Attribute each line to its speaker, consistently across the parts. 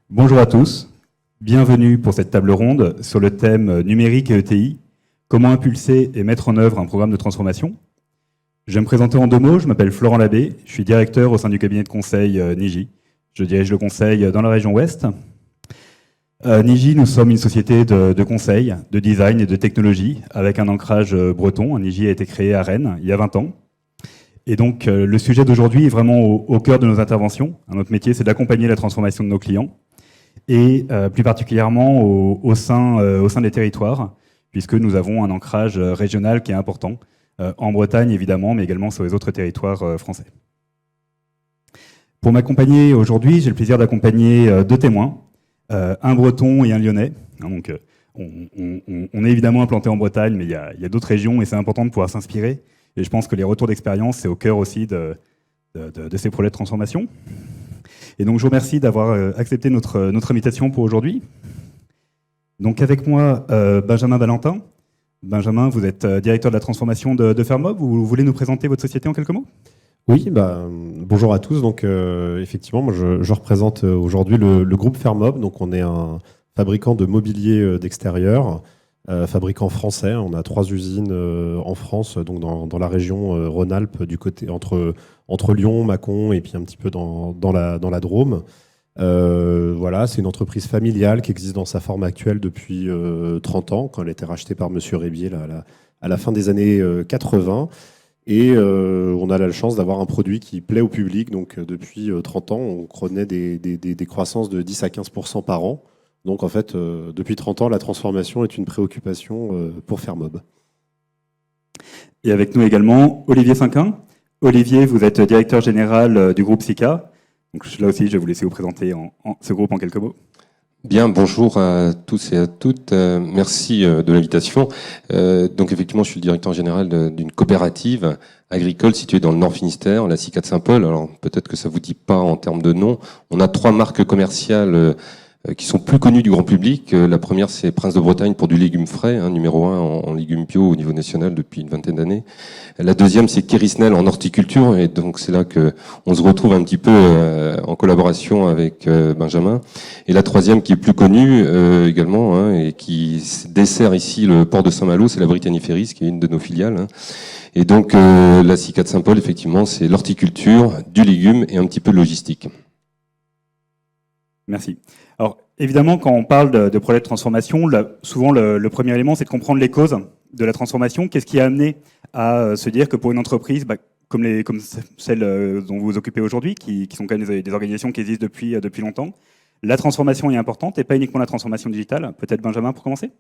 Speaker 1: Bonjour à tous, bienvenue pour cette table ronde sur le thème numérique et ETI, comment impulser et mettre en œuvre un programme de transformation. Je vais me présenter en deux mots, je m'appelle Florent Labbé, je suis directeur au sein du cabinet de conseil Niji. Je dirige le conseil dans la région ouest. Niji, nous sommes une société de conseil, de design et de technologie avec un ancrage breton. Niji a été créé à Rennes il y a 20 ans. Et donc, le sujet d'aujourd'hui est vraiment au cœur de nos interventions. Notre métier, c'est d'accompagner la transformation de nos clients et plus particulièrement au sein des territoires, puisque nous avons un ancrage régional qui est important, en Bretagne évidemment, mais également sur les autres territoires français. Pour m'accompagner aujourd'hui, j'ai le plaisir d'accompagner deux témoins, un breton et un lyonnais. Donc, on est évidemment implanté en Bretagne, mais il y a d'autres régions et c'est important de pouvoir s'inspirer. Et je pense que les retours d'expérience, c'est au cœur aussi de ces projets de transformation. Et donc, je vous remercie d'avoir accepté notre invitation pour aujourd'hui. Donc, avec moi, Benjamin Valentin. Benjamin, vous êtes directeur de la transformation de Fermob. Vous voulez nous présenter votre société en quelques mots ?
Speaker 2: Oui, bonjour à tous. Donc, effectivement, moi, je représente aujourd'hui le groupe Fermob. Donc, on est un fabricant de mobilier d'extérieur, fabricant français. On a 3 usines en France, donc dans la région Rhône-Alpes, du côté entre Lyon, Mâcon et puis un petit peu dans la Drôme. Voilà, c'est une entreprise familiale qui existe dans sa forme actuelle depuis 30 ans, quand elle a été rachetée par Monsieur Rébier à la fin des années 80. Et on a la chance d'avoir un produit qui plaît au public. Donc depuis 30 ans, on connaît des croissances de 10 à 15% par an. Donc en fait, depuis 30 ans, la transformation est une préoccupation pour Fermob.
Speaker 1: Et avec nous également, Olivier Cinquin. Olivier, vous êtes directeur général du groupe SICA. Donc là aussi, je vais vous laisser vous présenter ce groupe en quelques mots.
Speaker 3: Bien, bonjour à tous et à toutes. Merci de l'invitation. Donc effectivement, je suis le directeur général d'une coopérative agricole située dans le Nord Finistère, la SICA de Saint-Paul. Alors peut-être que ça vous dit pas en termes de nom. On a 3 marques commerciales qui sont plus connues du grand public. La première, c'est Prince de Bretagne pour du légume frais, numéro 1 en légumes bio au niveau national depuis une vingtaine d'années. La deuxième, c'est Kérisnel en horticulture, et donc c'est là que on se retrouve un petit peu en collaboration avec Benjamin. Et la troisième, qui est plus connue également, et qui dessert ici le port de Saint-Malo, c'est la Brittany Ferries, qui est une de nos filiales. Et donc la SICA de Saint-Paul, effectivement, c'est l'horticulture, du légume et un petit peu de logistique.
Speaker 1: Merci. Alors, évidemment, quand on parle de projets de transformation, souvent le premier élément, c'est de comprendre les causes de la transformation. Qu'est-ce qui a amené à se dire que pour une entreprise, comme celle dont vous vous occupez aujourd'hui, qui sont quand même des organisations qui existent depuis longtemps, la transformation est importante et pas uniquement la transformation digitale. Peut-être Benjamin pour commencer ?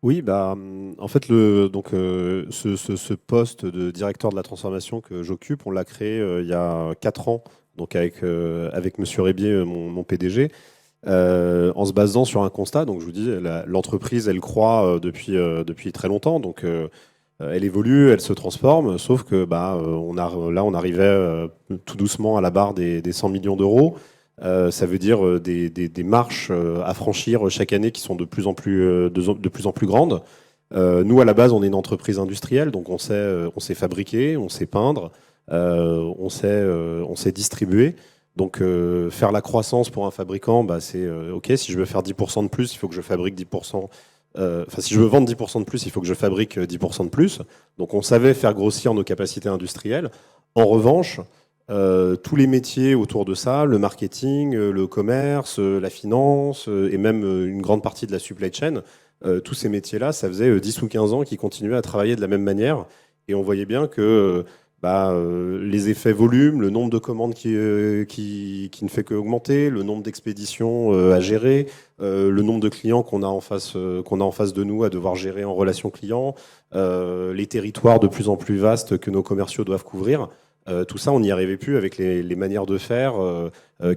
Speaker 2: Oui, en fait, ce poste de directeur de la transformation que j'occupe, on l'a créé il y a 4 ans, donc avec Monsieur Rébier, mon PDG, en se basant sur un constat. Donc, je vous dis, l'entreprise, elle croît depuis très longtemps, donc elle évolue, elle se transforme, sauf que on arrivait tout doucement à la barre des 100 millions d'euros. Ça veut dire des marches à franchir chaque année qui sont de plus en plus grandes. Nous, à la base, on est une entreprise industrielle, donc on sait fabriquer, on sait peindre, on sait distribuer. Donc faire la croissance pour un fabricant, c'est OK, si je veux faire 10% de plus, il faut que je fabrique 10%. Si je veux vendre 10% de plus, il faut que je fabrique 10% de plus. Donc on savait faire grossir nos capacités industrielles. En revanche, tous les métiers autour de ça, le marketing, le commerce, la finance et même une grande partie de la supply chain, tous ces métiers-là, ça faisait 10 ou 15 ans qu'ils continuaient à travailler de la même manière. Et on voyait bien que les effets volume, le nombre de commandes qui ne fait qu'augmenter, le nombre d'expéditions à gérer, le nombre de clients qu'on a en face de nous à devoir gérer en relation client, les territoires de plus en plus vastes que nos commerciaux doivent couvrir. Tout ça, on n'y arrivait plus avec les manières de faire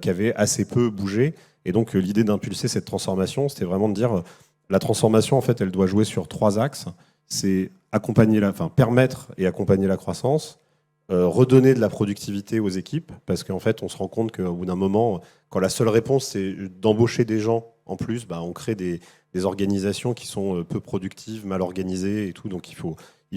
Speaker 2: qui avaient assez peu bougé. Et donc, l'idée d'impulser cette transformation, c'était vraiment de dire la transformation, en fait, elle doit jouer sur 3 axes. C'est permettre et accompagner la croissance, redonner de la productivité aux équipes, parce qu'en fait, on se rend compte qu'au bout d'un moment, quand la seule réponse, c'est d'embaucher des gens en plus, on crée des organisations qui sont peu productives, mal organisées et tout. Donc, il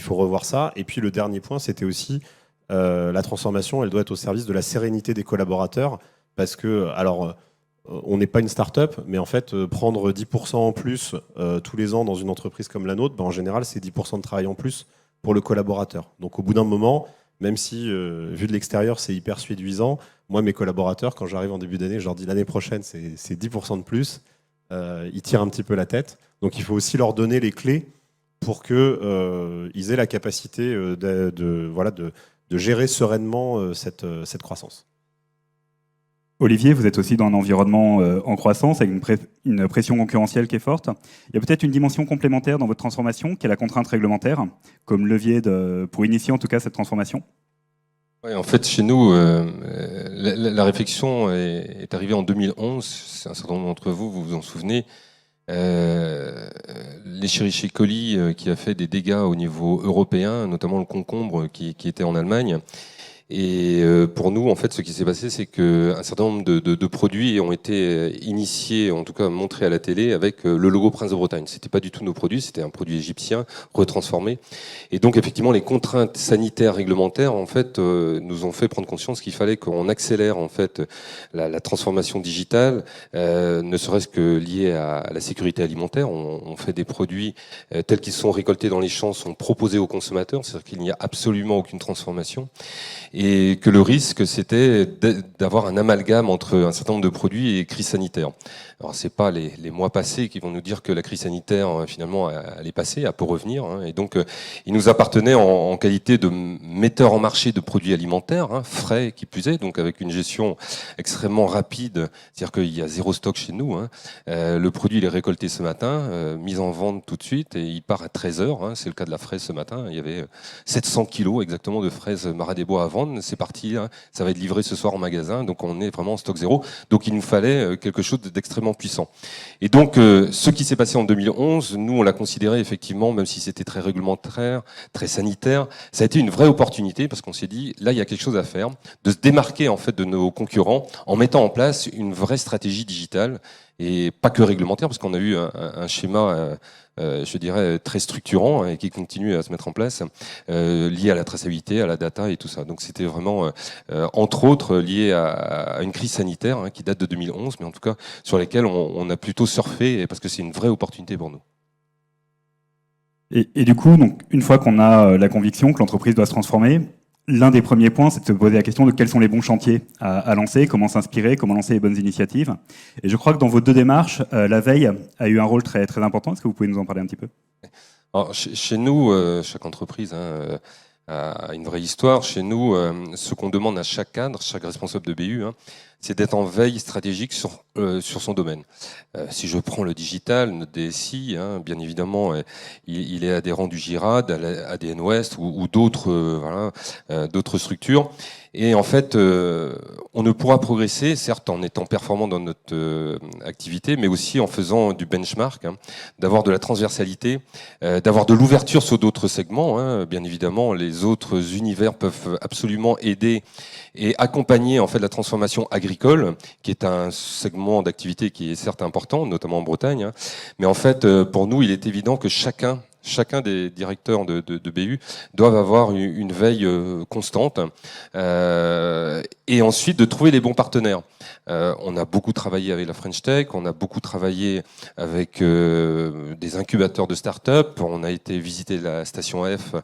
Speaker 2: faut revoir ça. Et puis, le dernier point, c'était aussi la transformation, elle doit être au service de la sérénité des collaborateurs, parce que, alors, on n'est pas une start-up, mais en fait, prendre 10% en plus tous les ans dans une entreprise comme la nôtre, en général, c'est 10% de travail en plus pour le collaborateur. Donc au bout d'un moment, même si, vu de l'extérieur, c'est hyper séduisant, moi, mes collaborateurs, quand j'arrive en début d'année, je leur dis l'année prochaine, c'est 10% de plus. Ils tirent un petit peu la tête. Donc il faut aussi leur donner les clés pour qu'ils aient la capacité de gérer sereinement cette croissance.
Speaker 1: Olivier, vous êtes aussi dans un environnement en croissance, avec une pression concurrentielle qui est forte. Il y a peut-être une dimension complémentaire dans votre transformation, qui est la contrainte réglementaire, comme levier pour initier en tout cas cette transformation.
Speaker 3: Ouais, en fait, chez nous, la réflexion est arrivée en 2011. Un certain nombre d'entre vous, vous vous en souvenez. L'Escherichia coli qui a fait des dégâts au niveau européen, notamment le concombre qui était en Allemagne. Et pour nous, en fait, ce qui s'est passé, c'est qu'un certain nombre de produits ont été initiés, en tout cas montrés à la télé, avec le logo Prince de Bretagne. C'était pas du tout nos produits, c'était un produit égyptien retransformé. Et donc, effectivement, les contraintes sanitaires réglementaires, en fait, nous ont fait prendre conscience qu'il fallait qu'on accélère, en fait, la transformation digitale, ne serait-ce que liée à la sécurité alimentaire. On fait des produits tels qu'ils sont récoltés dans les champs, sont proposés aux consommateurs, c'est-à-dire qu'il n'y a absolument aucune transformation. Et que le risque, c'était d'avoir un amalgame entre un certain nombre de produits et crise sanitaire. Alors, c'est pas les mois passés qui vont nous dire que la crise sanitaire, finalement, elle est passée, elle peut revenir. Et donc, il nous appartenait en qualité de metteur en marché de produits alimentaires, frais qui plus est, donc avec une gestion extrêmement rapide, c'est-à-dire qu'il y a zéro stock chez nous. Le produit, il est récolté ce matin, mis en vente tout de suite, et il part à 13h. C'est le cas de la fraise ce matin. Il y avait 700 kilos exactement de fraises Marat des Bois à vendre. C'est parti, ça va être livré ce soir en magasin, donc on est vraiment en stock zéro. Donc il nous fallait quelque chose d'extrêmement puissant. Et donc ce qui s'est passé en 2011, nous on l'a considéré effectivement, même si c'était très réglementaire, très sanitaire, ça a été une vraie opportunité parce qu'on s'est dit, là il y a quelque chose à faire, de se démarquer en fait de nos concurrents en mettant en place une vraie stratégie digitale et pas que réglementaire, parce qu'on a eu un schéma je dirais très structurant et qui continue à se mettre en place, lié à la traçabilité, à la data et tout ça. Donc c'était vraiment, entre autres, lié à une crise sanitaire qui date de 2011, mais en tout cas sur laquelle on a plutôt surfé parce que c'est une vraie opportunité pour nous.
Speaker 1: Et du coup, donc, une fois qu'on a la conviction que l'entreprise doit se transformer, l'un des premiers points, c'est de se poser la question de quels sont les bons chantiers à lancer, comment s'inspirer, comment lancer les bonnes initiatives. Et je crois que dans vos deux démarches, la veille a eu un rôle très, très important. Est-ce que vous pouvez nous en parler un petit peu ?
Speaker 3: Alors, chez nous, chaque entreprise a une vraie histoire. Chez nous, ce qu'on demande à chaque cadre, chaque responsable de BU, c'est d'être en veille stratégique sur son domaine. Si je prends le digital, notre DSI, bien évidemment, il est adhérent du GIRAD, ADN Ouest ou d'autres d'autres structures. Et en fait, on ne pourra progresser, certes en étant performant dans notre activité, mais aussi en faisant du benchmark, d'avoir de la transversalité, d'avoir de l'ouverture sur d'autres segments. Bien évidemment, les autres univers peuvent absolument aider et accompagner en fait la transformation agricole, qui est un segment d'activité qui est certes important, notamment en Bretagne. Mais en fait, pour nous, il est évident que chacun des directeurs de BU doivent avoir une veille constante et ensuite de trouver les bons partenaires. On a beaucoup travaillé avec la French Tech, on a beaucoup travaillé avec des incubateurs de start-up, on a été visiter la station F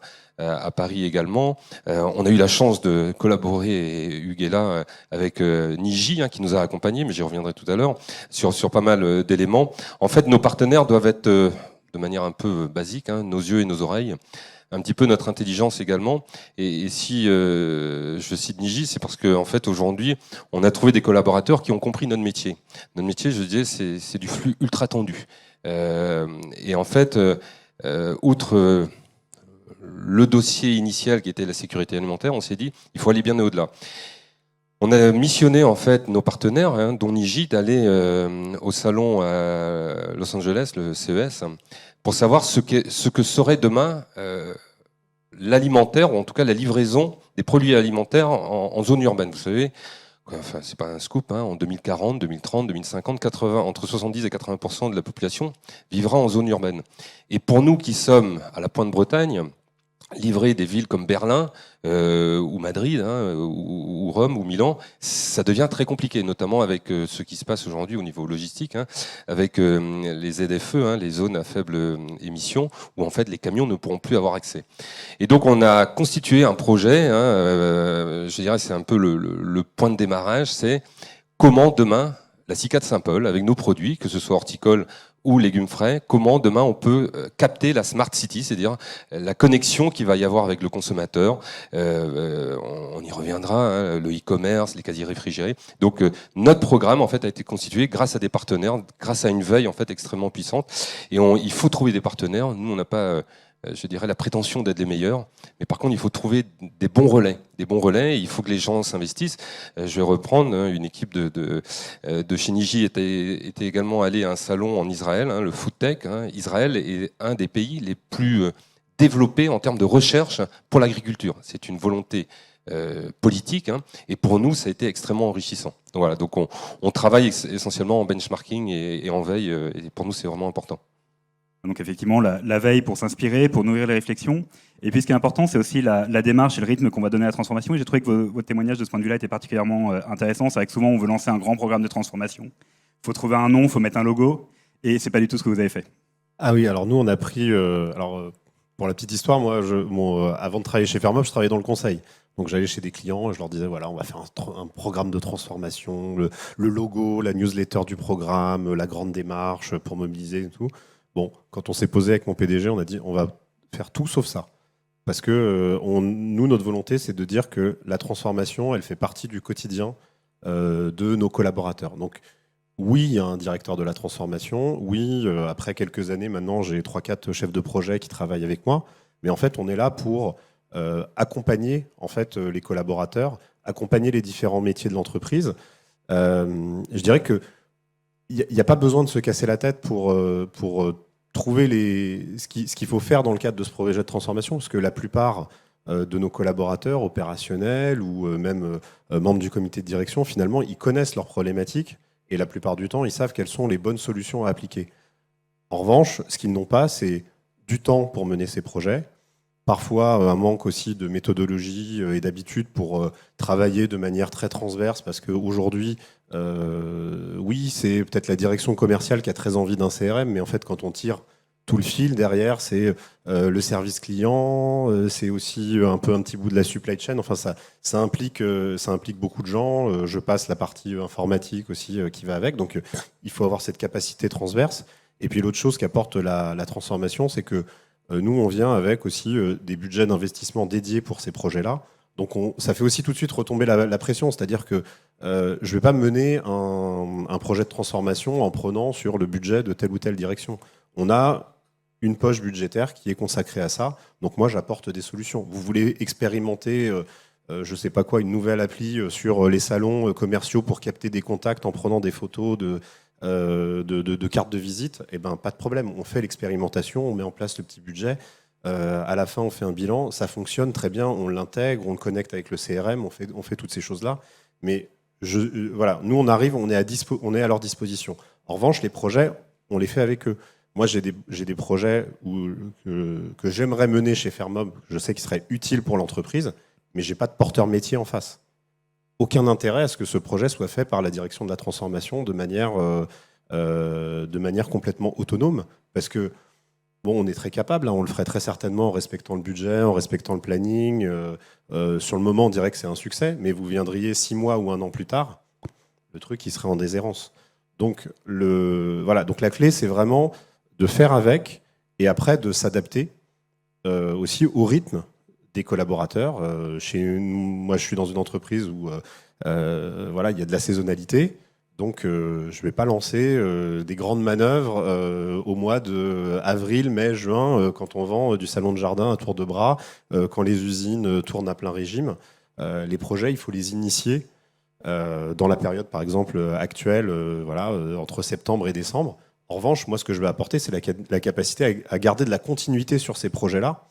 Speaker 3: à Paris également. On a eu la chance de collaborer, et Hugues est là, avec Niji qui nous a accompagnés, mais j'y reviendrai tout à l'heure, sur pas mal d'éléments. En fait, nos partenaires doivent être de manière un peu basique, nos yeux et nos oreilles, un petit peu notre intelligence également. Et si je cite Niji, c'est parce qu'en fait aujourd'hui, on a trouvé des collaborateurs qui ont compris notre métier. Notre métier, je disais, c'est du flux ultra tendu. Et en fait, outre le dossier initial qui était la sécurité alimentaire, on s'est dit, il faut aller bien au-delà. On a missionné en fait nos partenaires, dont Niji, d'aller au salon à Los Angeles, le CES, pour savoir ce que serait demain l'alimentaire, ou en tout cas la livraison des produits alimentaires en zone urbaine. Vous savez, enfin c'est pas un scoop, en 2040, 2030, 2050, 80, entre 70 et 80% de la population vivra en zone urbaine. Et pour nous qui sommes à la Pointe-Bretagne, livrer des villes comme Berlin ou Madrid, ou Rome ou Milan, ça devient très compliqué, notamment avec ce qui se passe aujourd'hui au niveau logistique, avec les ZFE, les zones à faible émission, où en fait les camions ne pourront plus avoir accès. Et donc on a constitué un projet, je dirais c'est un peu le point de démarrage, c'est comment demain la CICAD Saint-Paul, avec nos produits, que ce soit horticoles ou légumes frais, comment demain on peut capter la smart city, c'est-à-dire la connexion qu'il va y avoir avec le consommateur. On y reviendra, le e-commerce, les casiers réfrigérés. Donc notre programme en fait a été constitué grâce à des partenaires, grâce à une veille en fait extrêmement puissante. Et il faut trouver des partenaires. Nous on n'a pas je dirais la prétention d'être les meilleurs, mais par contre il faut trouver des bons relais. Il faut que les gens s'investissent. Je vais reprendre une équipe de chez Niji était également allée à un salon en Israël, le Foodtech. Israël est un des pays les plus développés en termes de recherche pour l'agriculture. C'est une volonté politique, et pour nous ça a été extrêmement enrichissant. Donc voilà, donc on travaille essentiellement en benchmarking et en veille, et pour nous c'est vraiment important.
Speaker 1: Donc effectivement, la veille pour s'inspirer, pour nourrir les réflexions. Et puis ce qui est important, c'est aussi la démarche et le rythme qu'on va donner à la transformation. Et j'ai trouvé que votre témoignage de ce point de vue-là était particulièrement intéressant. C'est vrai que souvent, on veut lancer un grand programme de transformation. Il faut trouver un nom, il faut mettre un logo. Et c'est pas du tout ce que vous avez fait.
Speaker 2: Ah oui, alors nous, on a pris... pour la petite histoire, moi, avant de travailler chez Fermob, je travaillais dans le conseil. Donc j'allais chez des clients et je leur disais, voilà, on va faire un programme de transformation, le logo, la newsletter du programme, la grande démarche pour mobiliser et tout. Bon, quand on s'est posé avec mon PDG, on a dit on va faire tout sauf ça. Parce que nous, notre volonté, c'est de dire que la transformation, elle fait partie du quotidien de nos collaborateurs. Donc oui, il y a un directeur de la transformation. Oui, après quelques années, maintenant, j'ai 3-4 chefs de projet qui travaillent avec moi. Mais en fait, on est là pour accompagner en fait, les collaborateurs, accompagner les différents métiers de l'entreprise. Je dirais que il n'y a pas besoin de se casser la tête pour trouver ce qu'il faut faire dans le cadre de ce projet de transformation, parce que la plupart de nos collaborateurs opérationnels ou même membres du comité de direction, finalement, ils connaissent leurs problématiques et la plupart du temps, ils savent quelles sont les bonnes solutions à appliquer. En revanche, ce qu'ils n'ont pas, c'est du temps pour mener ces projets, parfois un manque aussi de méthodologie et d'habitude pour travailler de manière très transverse, parce qu'aujourd'hui, oui, c'est peut-être la direction commerciale qui a très envie d'un CRM, mais en fait, quand on tire tout le fil derrière, c'est le service client, c'est aussi un petit bout de la supply chain. Enfin, ça implique beaucoup de gens. Je passe la partie informatique aussi qui va avec. Donc, il faut avoir cette capacité transverse. Et puis, l'autre chose qu'apporte la transformation, c'est que nous, on vient avec aussi des budgets d'investissement dédiés pour ces projets-là. Donc ça fait aussi tout de suite retomber la pression, c'est-à-dire que je ne vais pas mener un projet de transformation en prenant sur le budget de telle ou telle direction. On a une poche budgétaire qui est consacrée à ça, donc moi j'apporte des solutions. Vous voulez expérimenter, je ne sais pas quoi, une nouvelle appli sur les salons commerciaux pour capter des contacts en prenant des photos de cartes de visite, eh ben, pas de problème, on fait l'expérimentation, on met en place le petit budget. À la fin, on fait un bilan, ça fonctionne très bien, on l'intègre, on le connecte avec le CRM, on fait toutes ces choses-là. Mais voilà, nous, on arrive, on est à leur disposition. En revanche, les projets, on les fait avec eux. Moi, j'ai des projets que j'aimerais mener chez Fermob, je sais qu'ils seraient utiles pour l'entreprise, mais je n'ai pas de porteur métier en face. Aucun intérêt à ce que ce projet soit fait par la direction de la transformation de manière complètement autonome, parce que bon, on est très capable, on le ferait très certainement en respectant le budget, en respectant le planning. Sur le moment, on dirait que c'est un succès, mais vous viendriez 6 mois ou 1 an plus tard, le truc il serait en déshérence. Donc, donc la clé, c'est vraiment de faire avec et après de s'adapter aussi au rythme des collaborateurs. Moi, je suis dans une entreprise où il y a de la saisonnalité. Donc, je ne vais pas lancer des grandes manœuvres au mois d'avril, mai, juin, quand on vend du salon de jardin à tour de bras, quand les usines tournent à plein régime. Les projets, il faut les initier dans la période, par exemple, actuelle, entre septembre et décembre. En revanche, moi, ce que je vais apporter, c'est la capacité à garder de la continuité sur ces projets-là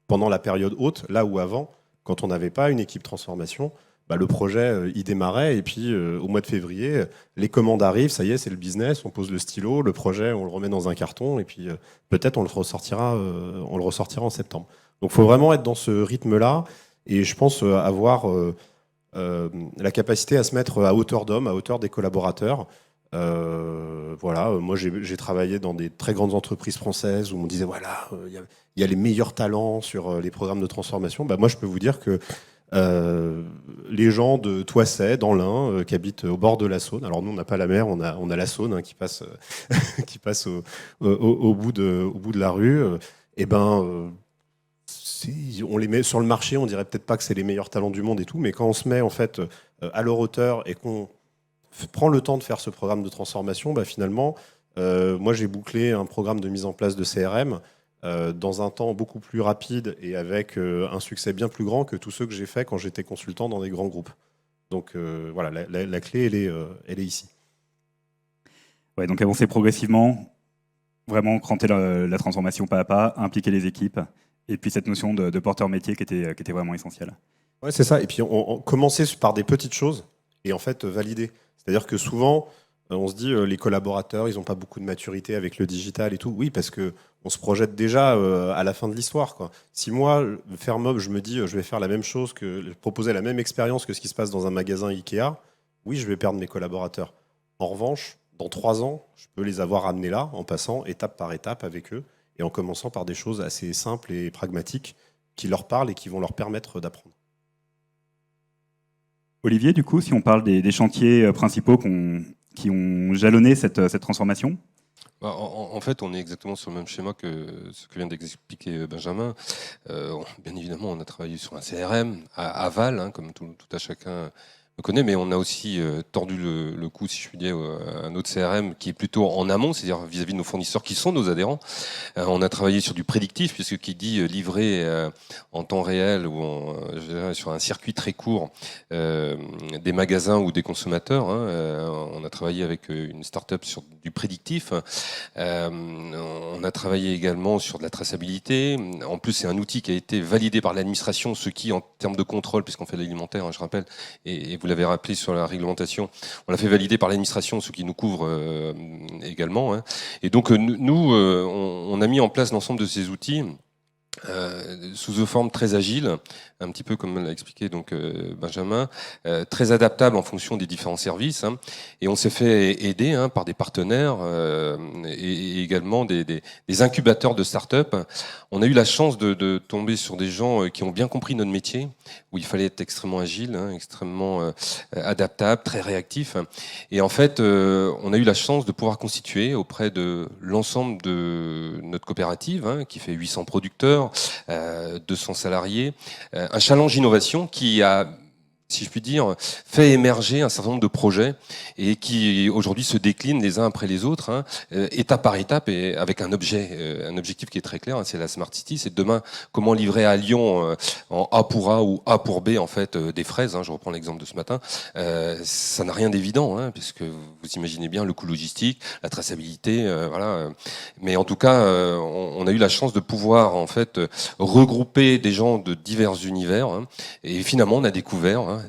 Speaker 2: pendant la période haute, là où avant, quand on n'avait pas une équipe transformation, le projet, il démarrait, et puis au mois de février, les commandes arrivent, ça y est, c'est le business, on pose le stylo, le projet, on le remet dans un carton, et puis peut-être on le ressortira en septembre. Donc il faut vraiment être dans ce rythme-là, et je pense avoir la capacité à se mettre à hauteur d'homme, à hauteur des collaborateurs. Voilà, moi j'ai travaillé dans des très grandes entreprises françaises où on me disait voilà, il y a les meilleurs talents sur les programmes de transformation. Bah, moi je peux vous dire que les gens de Toisset, dans l'Ain, qui habitent au bord de la Saône. Alors nous, on n'a pas la mer, on a la Saône qui passe, qui passe au bout de la rue. Et ben, on les met sur le marché. On dirait peut-être pas que c'est les meilleurs talents du monde et tout, mais quand on se met en fait à leur hauteur et qu'on prend le temps de faire ce programme de transformation, bah, finalement, moi j'ai bouclé un programme de mise en place de CRM. Dans un temps beaucoup plus rapide et avec un succès bien plus grand que tous ceux que j'ai fait quand j'étais consultant dans des grands groupes. Donc voilà, la clé, elle est ici.
Speaker 1: Ouais, donc avancer progressivement, vraiment cranter la transformation pas à pas, impliquer les équipes, et puis cette notion de porteur métier qui était vraiment essentielle.
Speaker 2: Ouais, c'est ça. Et puis on commençait par des petites choses et en fait valider. C'est-à-dire que souvent, on se dit les collaborateurs, ils n'ont pas beaucoup de maturité avec le digital et tout. Oui, parce que on se projette déjà à la fin de l'histoire, quoi. Si moi, Fermob, je me dis je vais faire la même chose, proposer la même expérience que ce qui se passe dans un magasin Ikea, oui, je vais perdre mes collaborateurs. En revanche, dans 3 ans, je peux les avoir amenés là, en passant étape par étape avec eux, et en commençant par des choses assez simples et pragmatiques qui leur parlent et qui vont leur permettre d'apprendre.
Speaker 1: Olivier, du coup, si on parle des chantiers principaux qui ont jalonné cette transformation.
Speaker 3: En fait, on est exactement sur le même schéma que ce que vient d'expliquer Benjamin. Bien évidemment, on a travaillé sur un CRM à aval, hein, comme tout à chacun le connaît, mais on a aussi tordu le cou, si je puis dire, à un autre CRM qui est plutôt en amont, c'est-à-dire vis-à-vis de nos fournisseurs qui sont nos adhérents. On a travaillé sur du prédictif, puisque qui dit livrer en temps réel ou je dirais, sur un circuit très court des magasins ou des consommateurs. Hein. On a travaillé avec une start-up sur du prédictif. On a travaillé également sur de la traçabilité. En plus, c'est un outil qui a été validé par l'administration, ce qui, en termes de contrôle, puisqu'on fait de l'alimentaire, hein, je rappelle, et vous l'avez rappelé sur la réglementation, on l'a fait valider par l'administration, ce qui nous couvre également. Hein. Et donc, nous, on a mis en place l'ensemble de ces outils sous une forme très agile, un petit peu comme l'a expliqué donc Benjamin, très adaptable en fonction des différents services. Hein, et on s'est fait aider par des partenaires et également des incubateurs de start-up. On a eu la chance de tomber sur des gens qui ont bien compris notre métier, où il fallait être extrêmement agile, extrêmement adaptable, très réactif. Et en fait, on a eu la chance de pouvoir constituer auprès de l'ensemble de notre coopérative, qui fait 800 producteurs, 200 salariés, un challenge innovation qui a, si je puis dire, fait émerger un certain nombre de projets et qui aujourd'hui se déclinent les uns après les autres, étape par étape, et avec un objectif qui est très clair, c'est la Smart City, c'est demain comment livrer à Lyon en A pour A ou A pour B en fait des fraises. Je reprends l'exemple de ce matin. Ça n'a rien d'évident, puisque vous imaginez bien le coût logistique, la traçabilité, voilà. Mais en tout cas, on a eu la chance de pouvoir en fait regrouper des gens de divers univers, et finalement on a découvert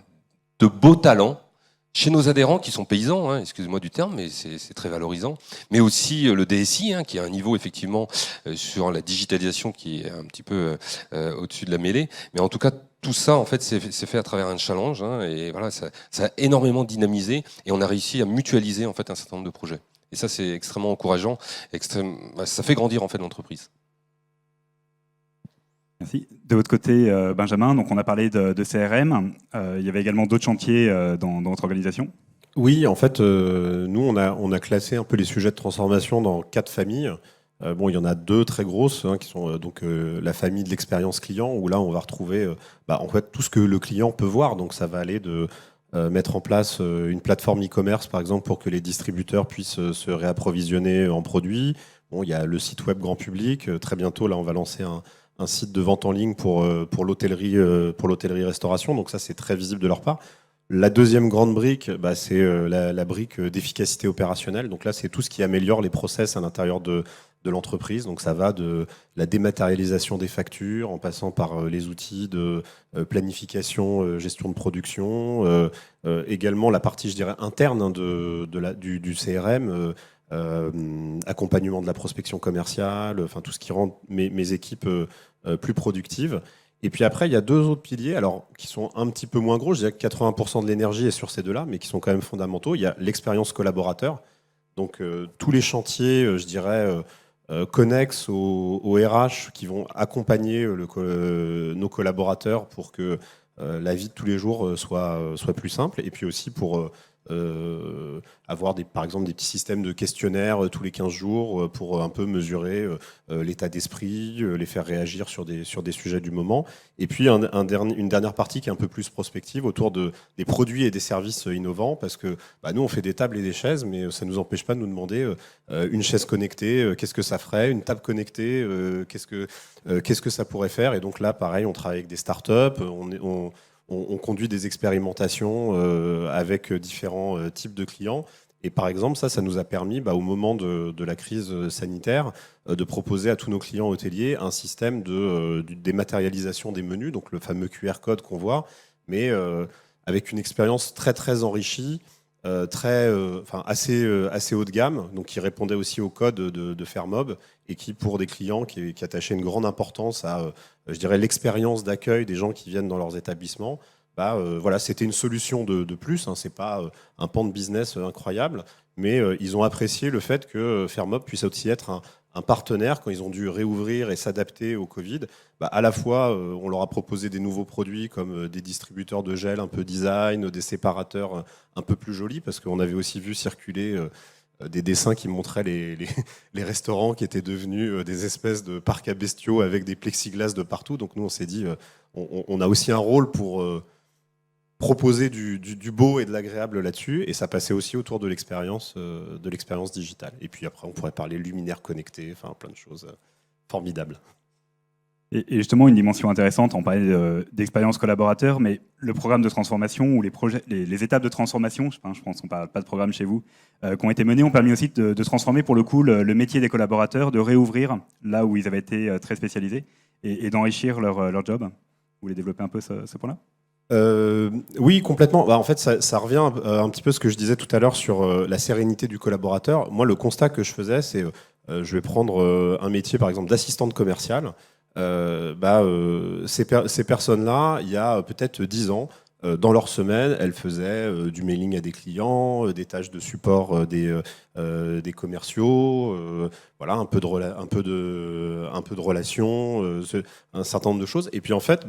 Speaker 3: de beaux talents chez nos adhérents qui sont paysans, excusez-moi du terme, mais c'est très valorisant, mais aussi le DSI, qui a un niveau effectivement sur la digitalisation qui est un petit peu au-dessus de la mêlée, mais en tout cas tout ça en fait c'est fait à travers un challenge, et voilà, ça a énormément dynamisé, et on a réussi à mutualiser en fait un certain nombre de projets, et ça c'est extrêmement encourageant, ça fait grandir en fait l'entreprise.
Speaker 1: Merci. De votre côté, Benjamin, donc on a parlé de CRM. Il y avait également d'autres chantiers dans votre organisation.
Speaker 2: Oui, en fait, nous, on a classé un peu les sujets de transformation dans 4 familles. Bon, il y en a 2 très grosses, qui sont donc la famille de l'expérience client, où là, on va retrouver en fait, tout ce que le client peut voir. Donc, ça va aller de mettre en place une plateforme e-commerce, par exemple, pour que les distributeurs puissent se réapprovisionner en produits. Bon, il y a le site web grand public. Très bientôt, là, on va lancer un site de vente en ligne pour l'hôtellerie-restauration. Donc ça, c'est très visible de leur part. La deuxième grande brique, c'est la brique d'efficacité opérationnelle. Donc là, c'est tout ce qui améliore les process à l'intérieur de l'entreprise. Donc ça va de la dématérialisation des factures, en passant par les outils de planification, gestion de production, également la partie, je dirais, interne du CRM, accompagnement de la prospection commerciale, enfin tout ce qui rend mes équipes plus productives. Et puis après, il y a 2 autres piliers, alors qui sont un petit peu moins gros. Je dirais que 80% de l'énergie est sur ces 2-là, mais qui sont quand même fondamentaux. Il y a l'expérience collaborateur. Donc tous les chantiers, je dirais, connexes au RH qui vont accompagner nos collaborateurs pour que la vie de tous les jours soit plus simple. Et puis aussi pour avoir par exemple des petits systèmes de questionnaires tous les 15 jours pour un peu mesurer l'état d'esprit, les faire réagir sur des sujets du moment. Et puis une dernière partie qui est un peu plus prospective autour des produits et des services innovants, parce que nous on fait des tables et des chaises, mais ça ne nous empêche pas de nous demander une chaise connectée, qu'est-ce que ça ferait, une table connectée, qu'est-ce que ça pourrait faire. Et donc là pareil, on travaille avec des startups, on conduit des expérimentations avec différents types de clients. Et par exemple, ça nous a permis, au moment de la crise sanitaire, de proposer à tous nos clients hôteliers un système de dématérialisation des menus, donc le fameux QR code qu'on voit, mais avec une expérience très très enrichie, assez haut de gamme, donc qui répondait aussi au code de Fairmob, et qui, pour des clients qui attachaient une grande importance à, je dirais, l'expérience d'accueil des gens qui viennent dans leurs établissements, voilà, c'était une solution de plus. Hein, c'est pas un pan de business incroyable, mais ils ont apprécié le fait que Fairmob puisse aussi être un partenaire quand ils ont dû réouvrir et s'adapter au Covid. À la fois, on leur a proposé des nouveaux produits comme des distributeurs de gel un peu design, des séparateurs un peu plus jolis, parce qu'on avait aussi vu circuler des dessins qui montraient les restaurants qui étaient devenus des espèces de parcs à bestiaux avec des plexiglas de partout. Donc nous, on s'est dit, on a aussi un rôle pour proposer du beau et de l'agréable là-dessus, et ça passait aussi autour de l'expérience digitale. Et puis après, on pourrait parler luminaires connectés, enfin plein de choses formidables.
Speaker 1: Et justement, une dimension intéressante, on parlait d'expérience collaborateur, mais le programme de transformation ou les étapes de transformation, je pense qu'on ne parle pas de programme chez vous, qui ont été menées, ont permis aussi de transformer pour le coup le métier des collaborateurs, de réouvrir là où ils avaient été très spécialisés et d'enrichir leur job. Vous voulez développer un peu ce point-là ?
Speaker 2: Oui, complètement. En fait, ça revient un petit peu à ce que je disais tout à l'heure sur la sérénité du collaborateur. Moi, le constat que je faisais, c'est je vais prendre un métier, par exemple, d'assistante commerciale. Ces personnes-là, il y a peut-être 10 ans, dans leur semaine, elles faisaient du mailing à des clients, des tâches de support des commerciaux, voilà, un peu de relations, un certain nombre de choses. Et puis en fait,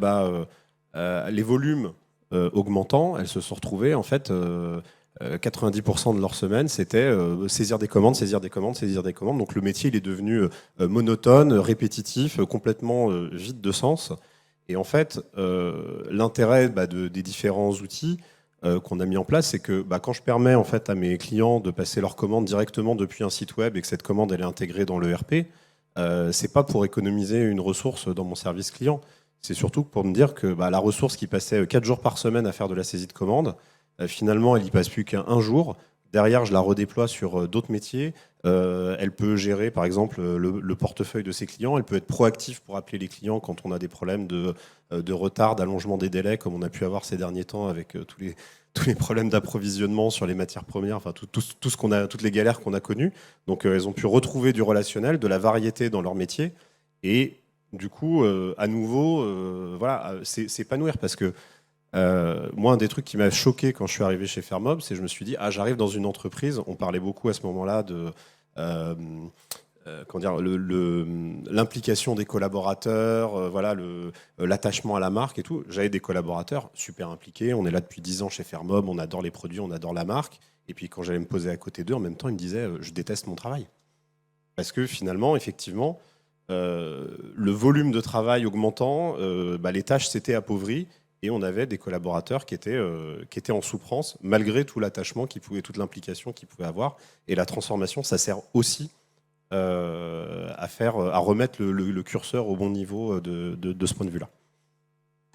Speaker 2: les volumes augmentant, elles se sont retrouvées en fait 90% de leur semaine, c'était saisir des commandes. Donc le métier, il est devenu monotone, répétitif, complètement vide de sens. Et en fait, l'intérêt des différents outils qu'on a mis en place, c'est que quand je permets en fait à mes clients de passer leurs commandes directement depuis un site web et que cette commande elle est intégrée dans l'ERP, c'est pas pour économiser une ressource dans mon service client. C'est surtout pour me dire que la ressource qui passait 4 jours par semaine à faire de la saisie de commande, finalement, elle n'y passe plus qu'un jour. Derrière, je la redéploie sur d'autres métiers. Elle peut gérer, par exemple, le portefeuille de ses clients. Elle peut être proactive pour appeler les clients quand on a des problèmes de retard, d'allongement des délais, comme on a pu avoir ces derniers temps avec tous les problèmes d'approvisionnement sur les matières premières, enfin tout ce qu'on a, toutes les galères qu'on a connues. Donc, elles ont pu retrouver du relationnel, de la variété dans leur métier, et du coup, à nouveau, voilà, s'épanouir, parce que moi, un des trucs qui m'a choqué quand je suis arrivé chez Fairmob, c'est que je me suis dit, j'arrive dans une entreprise, on parlait beaucoup à ce moment-là de l'implication des collaborateurs, voilà, l'attachement à la marque et tout. J'avais des collaborateurs super impliqués, on est là depuis 10 ans chez Fairmob, on adore les produits, on adore la marque. Et puis quand j'allais me poser à côté d'eux, en même temps, ils me disaient, je déteste mon travail. Parce que finalement, effectivement, le volume de travail augmentant, les tâches s'étaient appauvries. Et on avait des collaborateurs qui étaient en souffrance, malgré tout l'attachement toute l'implication qu'ils pouvaient avoir. Et la transformation, ça sert aussi à remettre le curseur au bon niveau de ce point de vue-là.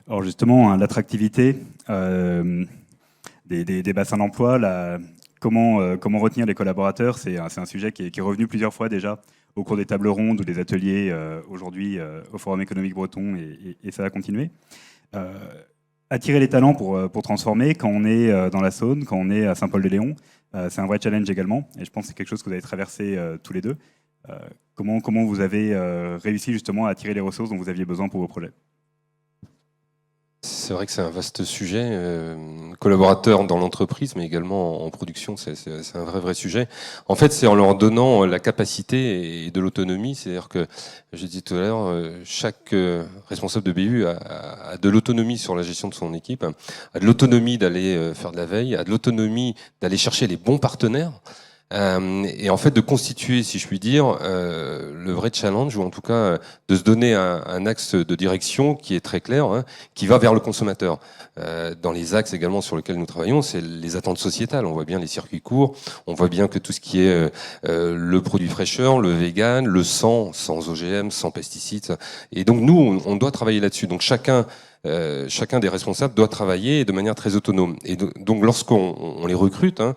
Speaker 1: Alors justement, l'attractivité des bassins d'emploi, comment retenir les collaborateurs, c'est un sujet qui est revenu plusieurs fois déjà au cours des tables rondes ou des ateliers aujourd'hui au Forum économique breton, et ça va continuer. attirer les talents pour transformer quand on est dans la Saône, quand on est à Saint-Paul-de-Léon, c'est un vrai challenge également. Et je pense que c'est quelque chose que vous avez traversé tous les deux. Comment vous avez réussi justement à attirer les ressources dont vous aviez besoin pour vos projets?
Speaker 3: C'est vrai que c'est un vaste sujet, collaborateur dans l'entreprise, mais également en production, c'est un vrai sujet. En fait, c'est en leur donnant la capacité et de l'autonomie, c'est-à-dire que, je disais tout à l'heure, chaque responsable de BU a de l'autonomie sur la gestion de son équipe, a de l'autonomie d'aller faire de la veille, a de l'autonomie d'aller chercher les bons partenaires. Et en fait de constituer, si je puis dire, le vrai challenge, ou en tout cas de se donner un axe de direction qui est très clair, hein, qui va vers le consommateur. Dans les axes également sur lesquels nous travaillons, c'est les attentes sociétales. On voit bien les circuits courts, on voit bien que tout ce qui est le produit fraîcheur, le vegan, le sans OGM, sans pesticides. Et donc nous, on doit travailler là-dessus. Donc chacun des responsables doit travailler de manière très autonome. Et donc lorsqu'on les recrute, hein,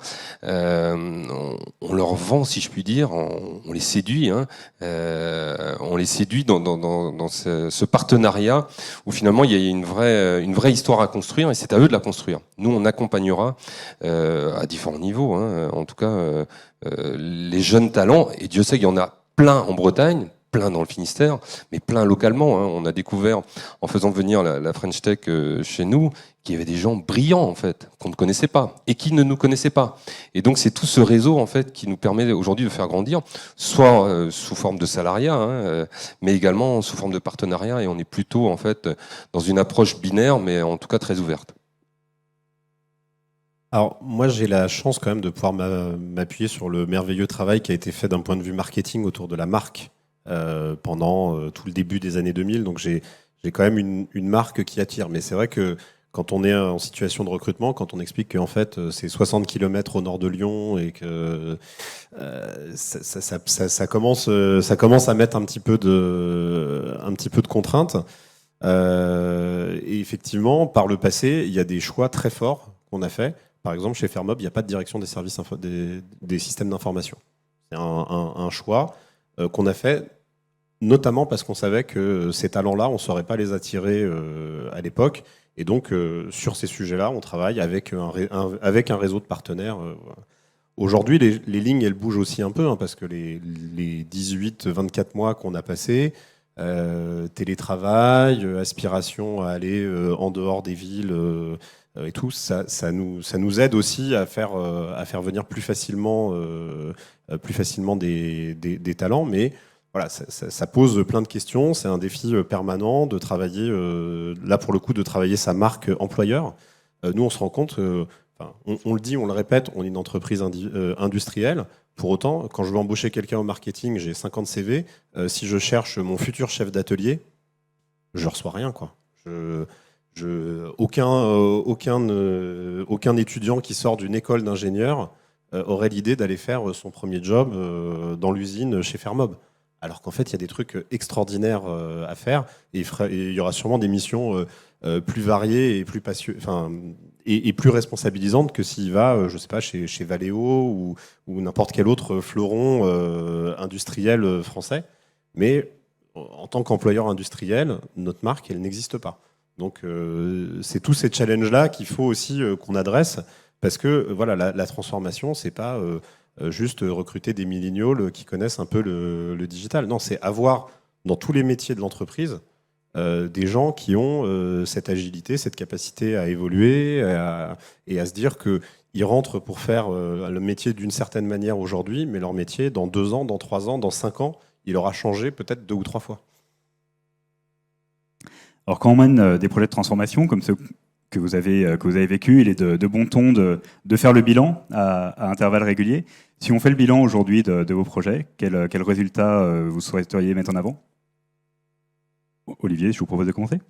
Speaker 3: on leur vend, si je puis dire, on les séduit, hein, on les séduit dans ce partenariat où finalement il y a une vraie histoire à construire, et c'est à eux de la construire. Nous, on accompagnera à différents niveaux, hein, en tout cas les jeunes talents, et Dieu sait qu'il y en a plein en Bretagne, plein dans le Finistère, mais plein localement. Hein. On a découvert, en faisant venir la French Tech chez nous, qu'il y avait des gens brillants, en fait, qu'on ne connaissait pas, et qui ne nous connaissaient pas. Et donc, c'est tout ce réseau, en fait, qui nous permet aujourd'hui de faire grandir, soit sous forme de salariat, hein, mais également sous forme de partenariat, et on est plutôt, en fait, dans une approche binaire, mais en tout cas très ouverte.
Speaker 2: Alors, moi, j'ai la chance quand même de pouvoir m'appuyer sur le merveilleux travail qui a été fait d'un point de vue marketing autour de la marque pendant tout le début des années 2000. Donc, j'ai quand même une marque qui attire. Mais c'est vrai que quand on est en situation de recrutement, quand on explique qu'en fait, c'est 60 km au nord de Lyon et que ça commence à mettre un petit peu de contraintes. Et effectivement, par le passé, il y a des choix très forts qu'on a fait. Par exemple, chez Fermob, il n'y a pas de direction des services des systèmes d'information. C'est un choix qu'on a fait, notamment parce qu'on savait que ces talents-là, on ne saurait pas les attirer à l'époque. Et donc, sur ces sujets-là, on travaille avec un réseau de partenaires. Aujourd'hui, les lignes, elles bougent aussi un peu, hein, parce que les 18-24 mois qu'on a passés, télétravail, aspiration à aller en dehors des villes et tout, ça nous aide aussi à faire venir plus facilement des talents. Mais voilà, ça pose plein de questions. C'est un défi permanent de travailler, là pour le coup, de travailler sa marque employeur. Nous, on se rend compte, on le dit, on le répète, on est une entreprise industrielle. Pour autant, quand je veux embaucher quelqu'un au marketing, j'ai 50 CV. Si je cherche mon futur chef d'atelier, je ne reçois rien, quoi. Aucun étudiant qui sort d'une école d'ingénieur aurait l'idée d'aller faire son premier job dans l'usine chez Fermob. Alors qu'en fait, il y a des trucs extraordinaires à faire, et il y aura sûrement des missions plus variées et plus et plus responsabilisantes que s'il va, je sais pas, chez Valeo ou n'importe quel autre fleuron industriel français. Mais en tant qu'employeur industriel, notre marque, elle n'existe pas. Donc c'est tous ces challenges-là qu'il faut aussi qu'on adresse, parce que voilà, la transformation, c'est pas juste recruter des milléniaux qui connaissent un peu le digital. Non, c'est avoir dans tous les métiers de l'entreprise des gens qui ont cette agilité, cette capacité à évoluer et à se dire qu'ils rentrent pour faire le métier d'une certaine manière aujourd'hui, mais leur métier, dans 2 ans, dans 3 ans, dans 5 ans, il aura changé peut-être 2 ou 3 fois.
Speaker 1: Alors quand on mène des projets de transformation comme ceux que vous avez vécu, il est de bon ton de faire le bilan à intervalles réguliers. Si on fait le bilan aujourd'hui de vos projets, quels résultats vous souhaiteriez mettre en avant? Olivier, je vous propose de commencer.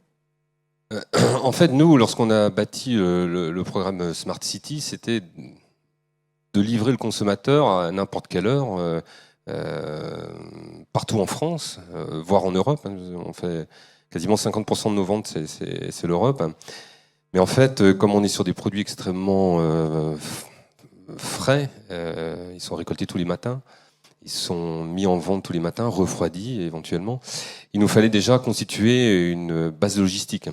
Speaker 3: En fait, nous, lorsqu'on a bâti le programme Smart City, c'était de livrer le consommateur à n'importe quelle heure, partout en France, voire en Europe. On fait quasiment 50% de nos ventes, c'est l'Europe. Mais en fait, comme on est sur des produits extrêmement frais, ils sont récoltés tous les matins, ils sont mis en vente tous les matins, refroidis éventuellement, il nous fallait déjà constituer une base logistique.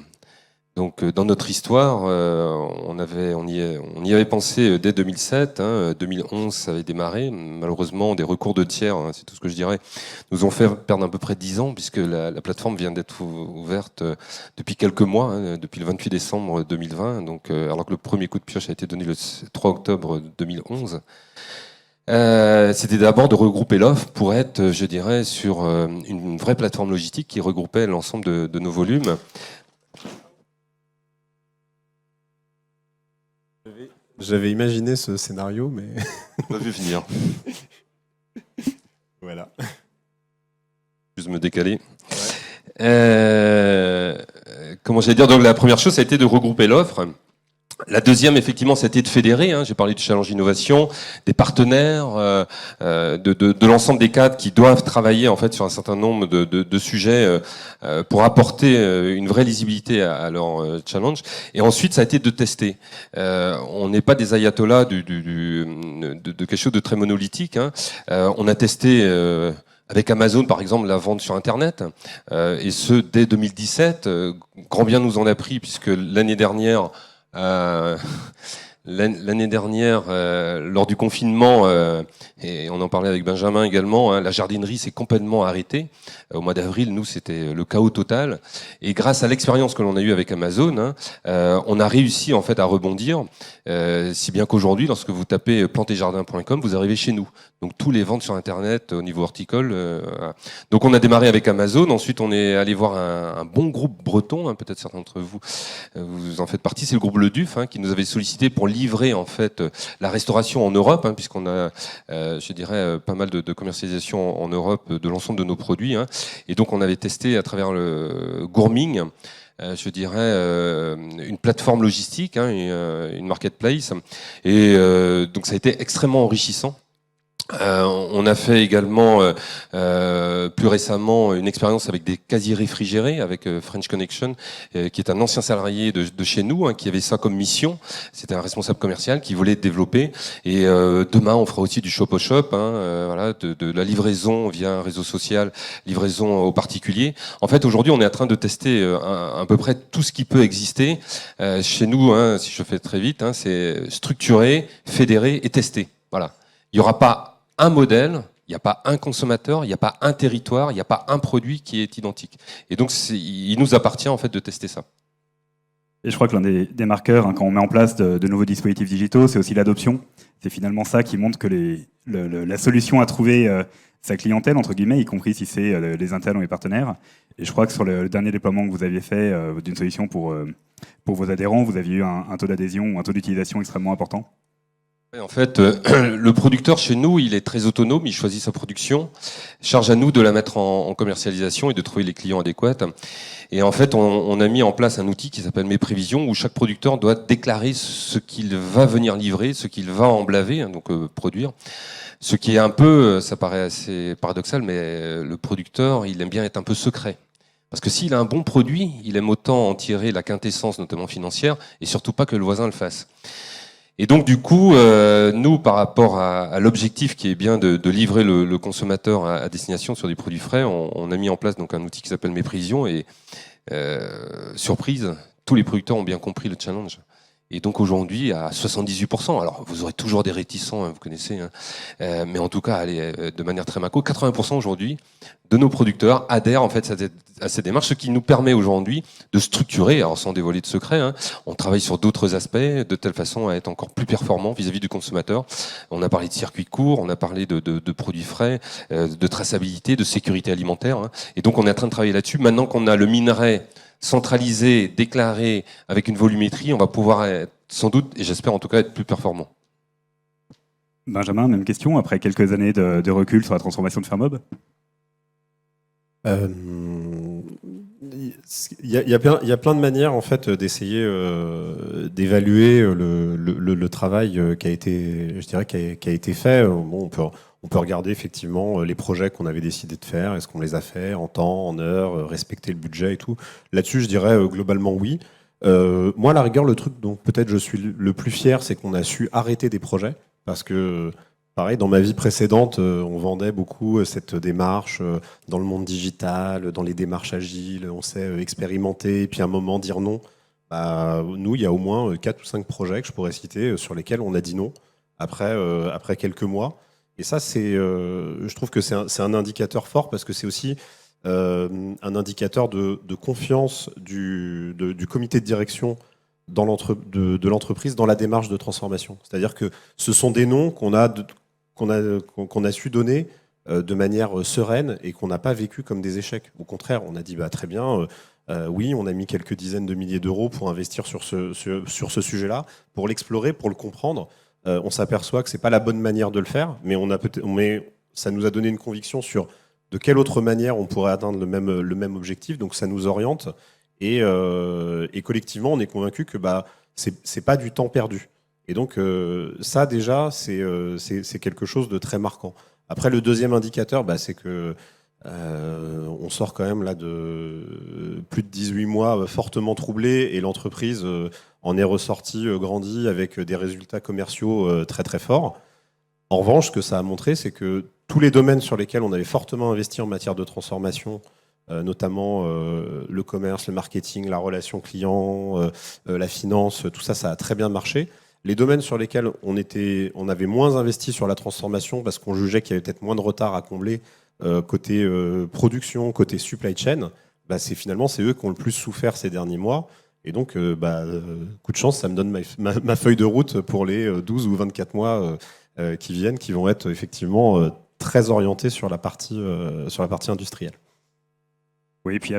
Speaker 3: Donc, dans notre histoire, on y avait pensé dès 2007. 2011, ça avait démarré. Malheureusement, des recours de tiers, c'est tout ce que je dirais, nous ont fait perdre à peu près 10 ans, puisque la plateforme vient d'être ouverte depuis quelques mois, depuis le 28 décembre 2020. Donc, alors que le premier coup de pioche a été donné le 3 octobre 2011. C'était d'abord de regrouper l'offre pour être, je dirais, sur une vraie plateforme logistique qui regroupait l'ensemble de nos volumes.
Speaker 2: J'avais imaginé ce scénario, mais
Speaker 3: On l'a vu venir.
Speaker 2: voilà.
Speaker 3: Juste me décaler. Comment j'allais dire, donc la première chose, ça a été de regrouper l'offre. La deuxième, effectivement, c'était de fédérer. J'ai parlé du challenge innovation, des partenaires, de l'ensemble des cadres qui doivent travailler en fait sur un certain nombre de sujets pour apporter une vraie lisibilité à leur challenge. Et ensuite, ça a été de tester. On n'est pas des ayatollahs de quelque chose de très monolithique. On a testé. Avec Amazon, par exemple, la vente sur Internet, et ce dès 2017. Grand bien nous en a pris, puisque l'année dernière, lors du confinement, et on en parlait avec Benjamin également, la jardinerie s'est complètement arrêtée. Au mois d'avril, nous, c'était le chaos total. Et grâce à l'expérience que l'on a eue avec Amazon, on a réussi en fait à rebondir, si bien qu'aujourd'hui, lorsque vous tapez plantéjardin.com, vous arrivez chez nous. Donc tous les ventes sur Internet au niveau horticole. Voilà. Donc on a démarré avec Amazon. Ensuite, on est allé voir un bon groupe breton. Peut-être certains d'entre vous, vous en faites partie. C'est le groupe Le Duf qui nous avait sollicité pour livrer en fait la restauration en Europe, puisqu'on a, je dirais, pas mal de commercialisation en Europe de l'ensemble de nos produits. Et donc on avait testé à travers le Gourming. Je dirais une plateforme logistique, une marketplace. Et donc ça a été extrêmement enrichissant. On a fait également plus récemment une expérience avec des casiers réfrigérés avec French Connection, qui est un ancien salarié de chez nous, qui avait ça comme mission. C'était un responsable commercial qui voulait développer. Et demain, on fera aussi du shop au shop, voilà, de la livraison via un réseau social, livraison aux particuliers. En fait, aujourd'hui, on est en train de tester à peu près tout ce qui peut exister chez nous. Si je fais très vite, c'est structurer, fédérer et tester. Voilà. Il n'y aura pas un modèle, il n'y a pas un consommateur, il n'y a pas un territoire, il n'y a pas un produit qui est identique. Et donc, il nous appartient en fait de tester ça.
Speaker 1: Et je crois que l'un des marqueurs, quand on met en place de nouveaux dispositifs digitaux, c'est aussi l'adoption. C'est finalement ça qui montre que la solution à trouver sa clientèle, entre guillemets, y compris si c'est les internes ou les partenaires. Et je crois que sur le dernier déploiement que vous aviez fait d'une solution pour vos adhérents, vous aviez eu un taux d'adhésion ou un taux d'utilisation extrêmement important.
Speaker 3: En fait, le producteur chez nous, il est très autonome, il choisit sa production, charge à nous de la mettre en commercialisation et de trouver les clients adéquats. Et en fait, on a mis en place un outil qui s'appelle Mes Prévisions, où chaque producteur doit déclarer ce qu'il va venir livrer, ce qu'il va emblaver, donc produire. Ce qui est un peu, ça paraît assez paradoxal, mais le producteur, il aime bien être un peu secret. Parce que s'il a un bon produit, il aime autant en tirer la quintessence, notamment financière, et surtout pas que le voisin le fasse. Et donc du coup, nous, par rapport à l'objectif qui est bien de livrer le consommateur à destination sur des produits frais, on a mis en place donc un outil qui s'appelle Mes Prévisions et surprise, tous les producteurs ont bien compris le challenge. Et donc aujourd'hui, à 78%, alors vous aurez toujours des réticents, vous connaissez, mais en tout cas, allez, de manière très macro, 80% aujourd'hui de nos producteurs adhèrent en fait à cette démarche, ce qui nous permet aujourd'hui de structurer, alors sans dévoiler de secret, on travaille sur d'autres aspects de telle façon à être encore plus performant vis-à-vis du consommateur. On a parlé de circuits courts, on a parlé de produits frais, de traçabilité, de sécurité alimentaire, et donc on est en train de travailler là-dessus. Maintenant qu'on a le minerai centralisé, déclaré, avec une volumétrie, on va pouvoir être, sans doute, et j'espère en tout cas, être plus performant.
Speaker 1: Benjamin, même question, après quelques années de recul sur la transformation de Fermob.
Speaker 2: Il y a plein de manières en fait d'essayer d'évaluer le travail qui a été, je dirais, qui a été fait. Bon, on peut regarder effectivement les projets qu'on avait décidé de faire. Est-ce qu'on les a fait en temps, en heure, respecter le budget et tout. Là-dessus, je dirais globalement oui. Moi, à la rigueur, le truc dont peut-être je suis le plus fier, c'est qu'on a su arrêter des projets parce que pareil, dans ma vie précédente, on vendait beaucoup cette démarche dans le monde digital, dans les démarches agiles, on sait expérimenter, et puis à un moment dire non. Nous, il y a au moins 4 ou 5 projets que je pourrais citer sur lesquels on a dit non après quelques mois. Et ça, je trouve que c'est un indicateur fort parce que c'est aussi un indicateur de confiance du comité de direction de l'entreprise dans la démarche de transformation. C'est-à-dire que ce sont des noms qu'on a su donner de manière sereine et qu'on n'a pas vécu comme des échecs. Au contraire, on a dit très bien, oui, on a mis quelques dizaines de milliers d'euros pour investir sur ce sujet-là, pour l'explorer, pour le comprendre. On s'aperçoit que c'est pas la bonne manière de le faire, mais ça nous a donné une conviction sur de quelle autre manière on pourrait atteindre le même objectif. Donc ça nous oriente et collectivement, on est convaincu que c'est pas du temps perdu. Et donc ça déjà, c'est quelque chose de très marquant. Après, le deuxième indicateur, c'est que on sort quand même là de plus de 18 mois fortement troublés et l'entreprise en est ressortie grandie avec des résultats commerciaux très très forts. En revanche, ce que ça a montré, c'est que tous les domaines sur lesquels on avait fortement investi en matière de transformation, notamment le commerce, le marketing, la relation client, la finance, tout ça, ça a très bien marché. Les domaines sur lesquels on avait moins investi sur la transformation parce qu'on jugeait qu'il y avait peut-être moins de retard à combler côté production, côté supply chain, finalement c'est eux qui ont le plus souffert ces derniers mois. Et donc, coup de chance, ça me donne ma feuille de route pour les 12 ou 24 mois qui viennent, qui vont être effectivement très orientés sur la partie industrielle.
Speaker 1: Oui, et puis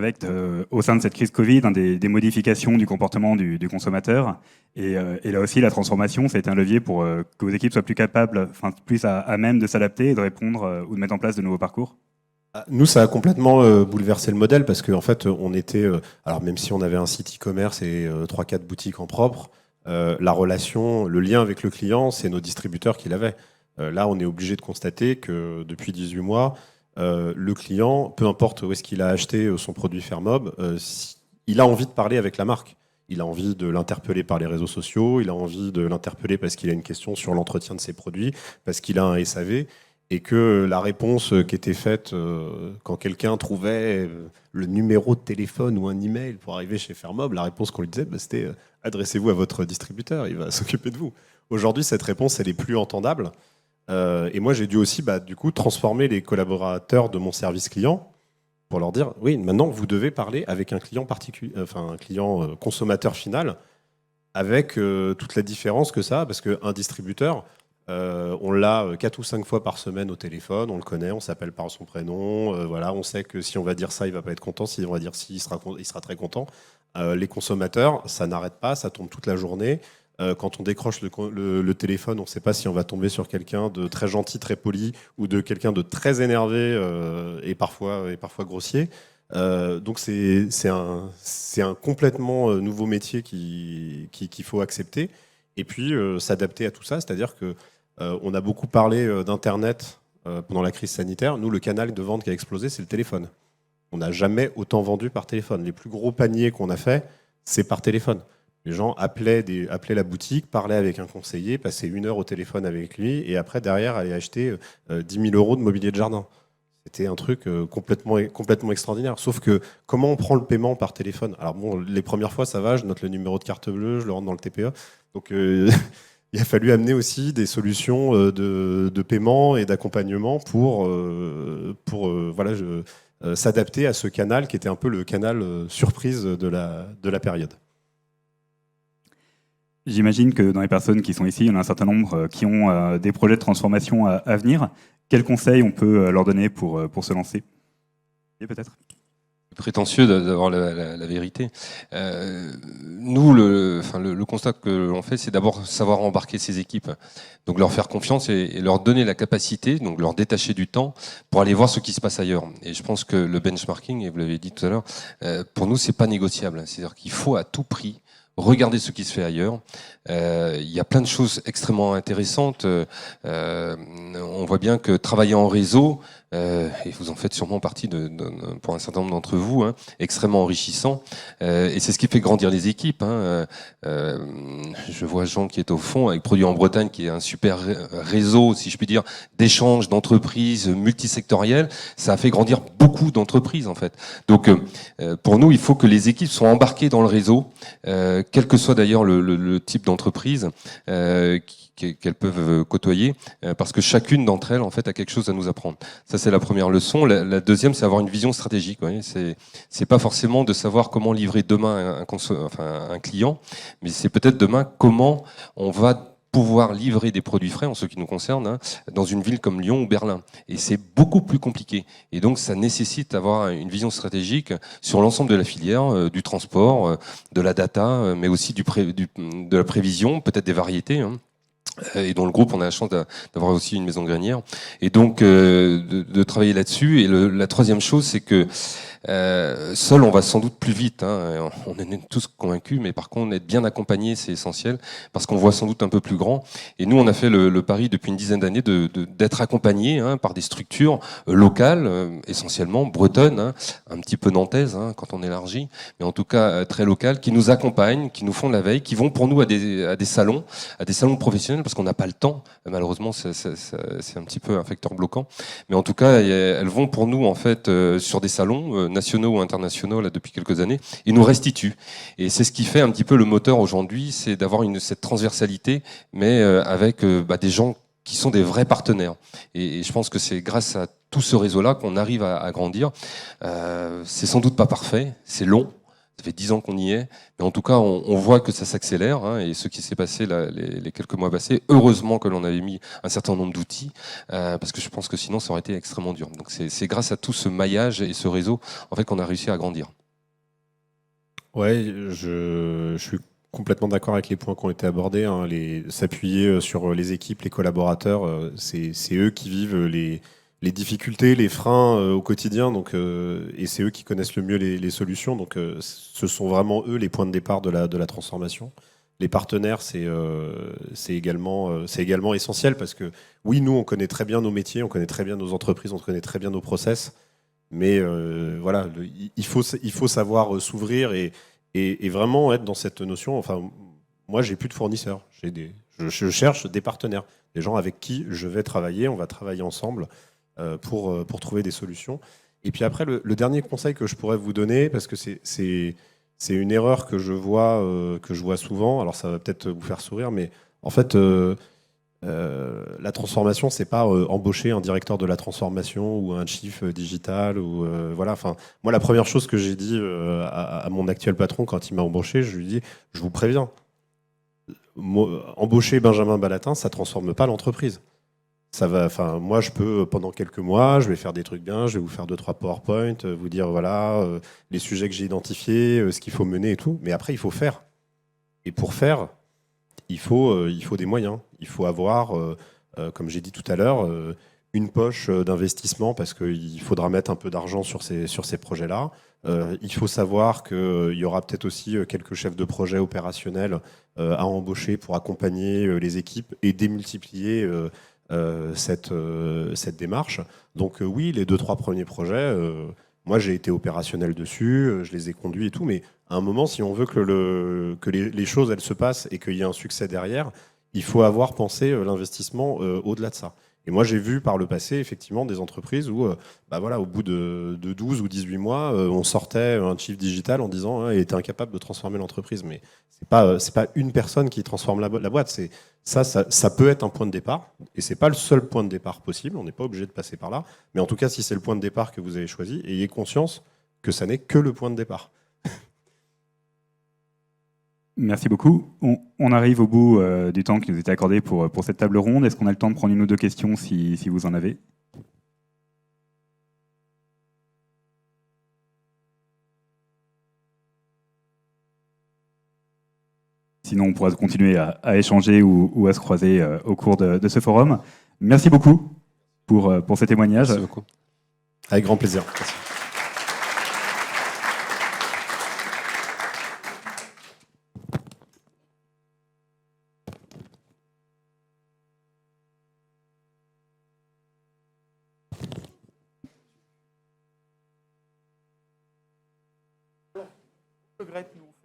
Speaker 1: au sein de cette crise Covid, des modifications du comportement du consommateur. Et là aussi, la transformation, ça a été un levier pour que vos équipes soient plus capables, plus à même de s'adapter et de répondre ou de mettre en place de nouveaux parcours.
Speaker 2: Nous, ça a complètement bouleversé le modèle parce qu'en fait, on était, alors même si on avait un site e-commerce et 3-4 boutiques en propre, la relation, le lien avec le client, c'est nos distributeurs qui l'avaient. Là, on est obligé de constater que depuis 18 mois, le client, peu importe où est-ce qu'il a acheté son produit Fermob, il a envie de parler avec la marque. Il a envie de l'interpeller par les réseaux sociaux, il a envie de l'interpeller parce qu'il a une question sur l'entretien de ses produits, parce qu'il a un SAV, et que la réponse qui était faite quand quelqu'un trouvait le numéro de téléphone ou un email pour arriver chez Fermob, la réponse qu'on lui disait, c'était adressez-vous à votre distributeur, il va s'occuper de vous. Aujourd'hui, cette réponse, elle est plus entendable. Et moi, j'ai dû aussi, du coup, transformer les collaborateurs de mon service client pour leur dire, oui, maintenant, vous devez parler avec un client particulier, un client consommateur final, avec toute la différence que ça a, parce qu'un distributeur, on l'a 4 ou 5 fois par semaine au téléphone, on le connaît, on s'appelle par son prénom, voilà, on sait que si on va dire ça, il va pas être content, si on va dire si, il sera très content. Les consommateurs, ça n'arrête pas, ça tombe toute la journée. Quand on décroche le téléphone, on ne sait pas si on va tomber sur quelqu'un de très gentil, très poli, ou de quelqu'un de très énervé et parfois grossier. Donc c'est un complètement nouveau métier qu'il faut accepter et puis s'adapter à tout ça. C'est-à-dire que on a beaucoup parlé d'Internet pendant la crise sanitaire. Nous, le canal de vente qui a explosé, c'est le téléphone. On n'a jamais autant vendu par téléphone. Les plus gros paniers qu'on a fait, c'est par téléphone. Les gens appelaient la boutique, parlaient avec un conseiller, passaient 1 heure au téléphone avec lui et après, derrière, allaient acheter 10 000 € de mobilier de jardin. C'était un truc complètement extraordinaire. Sauf que comment on prend le paiement par téléphone? Alors bon, les premières fois, ça va, je note le numéro de carte bleue, je le rentre dans le TPE. Donc il a fallu amener aussi des solutions de paiement et d'accompagnement pour s'adapter à ce canal qui était un peu le canal surprise de la période.
Speaker 1: J'imagine que dans les personnes qui sont ici, il y en a un certain nombre qui ont des projets de transformation à venir. Quels conseils on peut leur donner pour se lancer? Et peut-être
Speaker 3: prétentieux d'avoir la vérité. Nous, le constat que l'on fait, c'est d'abord savoir embarquer ces équipes, donc leur faire confiance et leur donner la capacité, donc leur détacher du temps pour aller voir ce qui se passe ailleurs. Et je pense que le benchmarking, et vous l'avez dit tout à l'heure, pour nous, c'est pas négociable. C'est-à-dire qu'il faut à tout prix regardez ce qui se fait ailleurs. Il y a plein de choses extrêmement intéressantes. On voit bien que travailler en réseau, et vous en faites sûrement partie pour un certain nombre d'entre vous, hein, extrêmement enrichissant. Et c'est ce qui fait grandir les équipes. Hein. Je vois Jean qui est au fond avec Produits en Bretagne, qui est un super réseau, si je puis dire, d'échanges d'entreprises multisectorielles. Ça a fait grandir beaucoup d'entreprises en fait. Donc pour nous, il faut que les équipes soient embarquées dans le réseau, quel que soit d'ailleurs le type d'entreprise qu'elles peuvent côtoyer, parce que chacune d'entre elles en fait a quelque chose à nous apprendre. Ça c'est la première leçon. La deuxième, c'est avoir une vision stratégique. Vous voyez, c'est pas forcément de savoir comment livrer demain un client, mais c'est peut-être demain comment on va pouvoir livrer des produits frais, en ce qui nous concerne, hein, dans une ville comme Lyon ou Berlin. Et c'est beaucoup plus compliqué. Et donc, ça nécessite d'avoir une vision stratégique sur l'ensemble de la filière, du transport, de la data, mais aussi de la prévision, peut-être des variétés. Hein. Et dans le groupe, on a la chance d'avoir aussi une maison grainière. Et donc, de travailler là-dessus. Et la troisième chose, c'est que seul, on va sans doute plus vite. Hein. On en est tous convaincus, mais par contre, être bien accompagné, c'est essentiel, parce qu'on voit sans doute un peu plus grand. Et nous, on a fait le pari depuis une dizaine d'années d'être accompagnés par des structures locales, essentiellement bretonnes, hein, un petit peu nantaises hein, quand on élargit, mais en tout cas très locales, qui nous accompagnent, qui nous font de la veille, qui vont pour nous à des salons professionnels, parce qu'on n'a pas le temps. Malheureusement, c'est un petit peu un facteur bloquant. Mais en tout cas, elles vont pour nous en fait sur des salons nationaux ou internationaux là depuis quelques années, et nous restituent. Et c'est ce qui fait un petit peu le moteur aujourd'hui, c'est d'avoir cette transversalité, mais avec des gens qui sont des vrais partenaires. Et je pense que c'est grâce à tout ce réseau-là qu'on arrive à grandir. C'est sans doute pas parfait, c'est long. Ça fait 10 ans qu'on y est, mais en tout cas, on voit que ça s'accélère. Hein, et ce qui s'est passé là, les quelques mois passés, heureusement que l'on avait mis un certain nombre d'outils, parce que je pense que sinon, ça aurait été extrêmement dur. Donc, c'est grâce à tout ce maillage et ce réseau, en fait, qu'on a réussi à grandir.
Speaker 2: Ouais, je suis complètement d'accord avec les points qui ont été abordés. Hein, s'appuyer sur les équipes, les collaborateurs, c'est eux qui vivent les difficultés, les freins au quotidien, donc, et c'est eux qui connaissent le mieux les solutions. Donc, ce sont vraiment eux les points de départ de la transformation. Les partenaires, c'est également essentiel parce que oui, nous, on connaît très bien nos métiers, on connaît très bien nos entreprises, on connaît très bien nos process, mais voilà, il faut savoir s'ouvrir et vraiment être dans cette notion. Enfin, moi, j'ai plus de fournisseurs, je cherche des partenaires, des gens avec qui je vais travailler, on va travailler ensemble. Pour trouver des solutions. Et puis après, le dernier conseil que je pourrais vous donner, parce que c'est une erreur que je vois souvent, alors ça va peut-être vous faire sourire, mais en fait, la transformation, c'est pas embaucher un directeur de la transformation ou un chief digital. Ou, voilà. Enfin, moi, la première chose que j'ai dit à mon actuel patron quand il m'a embauché, je lui ai dit, je vous préviens, embaucher Benjamin Balatin, ça transforme pas l'entreprise. Ça va, enfin, moi, je peux, pendant quelques mois, je vais faire des trucs bien, je vais vous faire 2-3 PowerPoint, vous dire, voilà, les sujets que j'ai identifiés, ce qu'il faut mener et tout. Mais après, il faut faire. Et pour faire, il faut des moyens. Il faut avoir, comme j'ai dit tout à l'heure, une poche d'investissement parce qu'il faudra mettre un peu d'argent sur ces projets-là. Il faut savoir qu'il y aura peut-être aussi quelques chefs de projet opérationnels à embaucher pour accompagner les équipes et démultiplier cette démarche. Donc oui, les 2-3 premiers projets, moi j'ai été opérationnel dessus, je les ai conduits et tout, mais à un moment, si on veut que les choses elles se passent et qu'il y ait un succès derrière, il faut avoir pensé l'investissement au-delà de ça. Et moi j'ai vu par le passé effectivement des entreprises où voilà, au bout de 12 ou 18 mois, on sortait un chief digital en disant il était incapable de transformer l'entreprise. Mais c'est pas une personne qui transforme la boîte, ça peut être un point de départ, et c'est pas le seul point de départ possible, on n'est pas obligé de passer par là, mais en tout cas, si c'est le point de départ que vous avez choisi, ayez conscience que ça n'est que le point de départ.
Speaker 1: Merci beaucoup. On arrive au bout du temps qui nous était accordé pour cette table ronde. Est-ce qu'on a le temps de prendre une ou deux questions si vous en avez ? Sinon, on pourra continuer à échanger ou à se croiser au cours de ce forum. Merci beaucoup pour ces témoignages.
Speaker 2: Merci beaucoup. Avec grand plaisir. Merci.
Speaker 4: regrette, nous.